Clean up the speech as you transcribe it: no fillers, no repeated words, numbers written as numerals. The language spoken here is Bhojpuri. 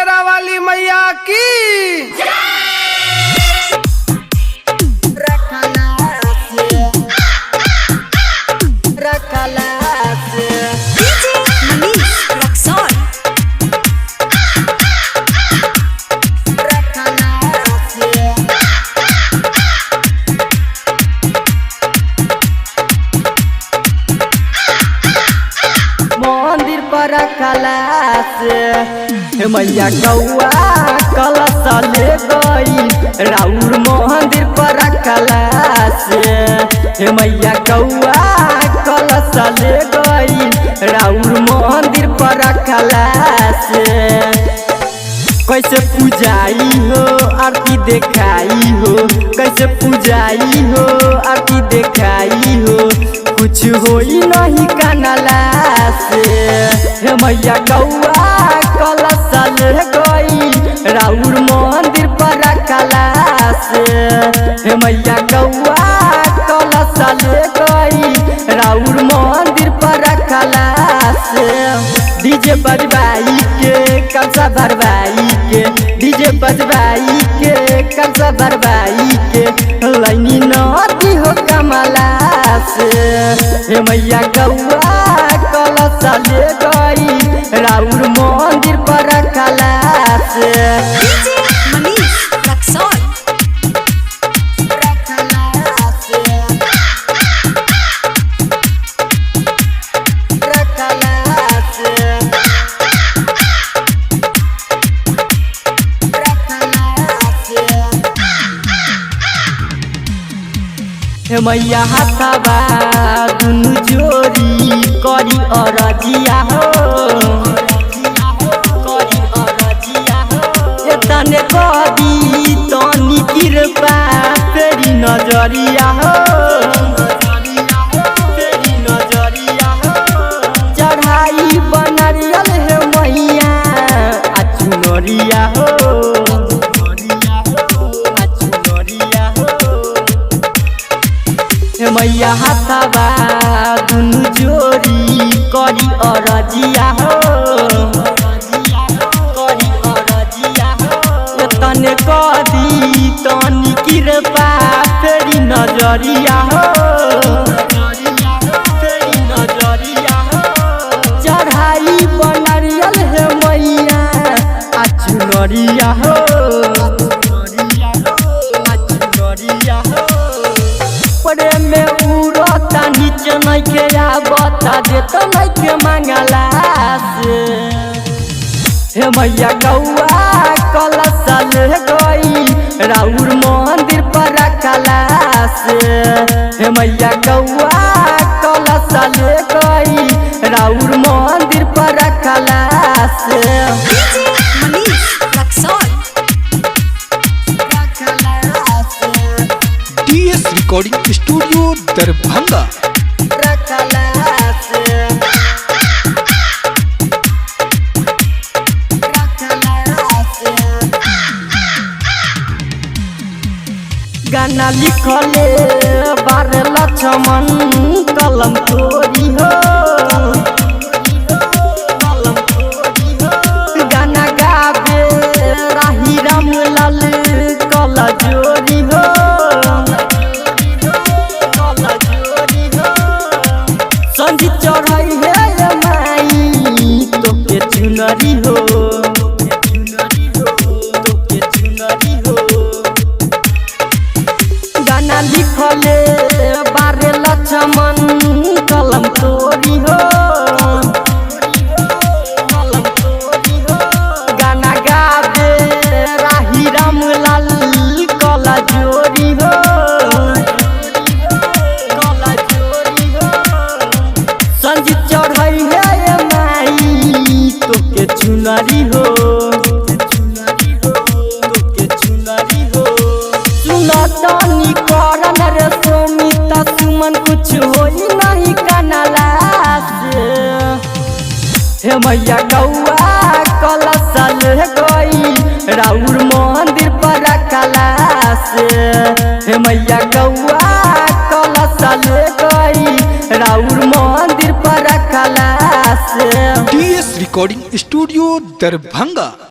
शेरा वाली मैया की। मंदिर पर कलश मैया कौआ कलश ले गई राउर मंदिर पर कलश मैया कौआ कलश ले गई राउर मंदिर पर कलश। कैसे पूजाई हो आरती देखाई हो, कैसे पूजाई हो आरती देखाई हो, कुछ होई नहीं कनला से मैया कौआ कलश ले गई राउर मंदिर पर कलश मैया कौआ कलश ले गई राउर मंदिर पर कलश। डीजे बजबाई के कलशा भरवाई के, डीजे बजबाई के कलशा भरवाई के, लाइनी नदी हो कमला से मैया कौआ कलश ले गई राउर मंदिर पर कलश। मैया हाथाबा दुनु जोरी करी अरजिया हो, करी अरजिया हो, तने कदी तनी कृपा तेरी नजरिया हो, तेरी नजरिया हो। चढ़ाई बनरियल है मैया अचुनरिया हो, मैया हाथाबा दुनु जोरी करी अरजिया हो, करी अरजिया हो, तने कदी तनी कृपा तेरी नजरिया हो, तेरी नजरिया हो। चढ़ाई बनरियल है मैया अचुनरिया हो, में उड़ता नीचे नहीं के बता देता नहीं के मंगला से मैया कौआ कलश ले गई राउर मंदिर पर कलश मैया कौआ कलश ले गई राउर मंदिर पर कलश। Recording studio Darbhanga. गाना लिखले बार लक्ष्मण कलम तोरी हो, कलम तोरी हो। गाना गावे राही रामलाल कल जोरी हो, संजी चढ़ाई है माई तो के चुनरी हो, तो के चुनरी हो। गाना लिखले बारे लक्ष्मण कलम तोरी हो, कलम तोरी हो। गाना गावे राही रामलाल कल जोरी हो, संजीत चढ़ाई है माई तो के चुनरी हो, तो के चुनरी हो। सुनतनी करन रे सोमिता सुमन कुछ होई नहीं कनला से मैया कौआ कलश ले गई राउर मंदिर पर कलश मैया कौआ कलश ले गई राउर मंदिर पर कलश। DS recording studio Darbhanga.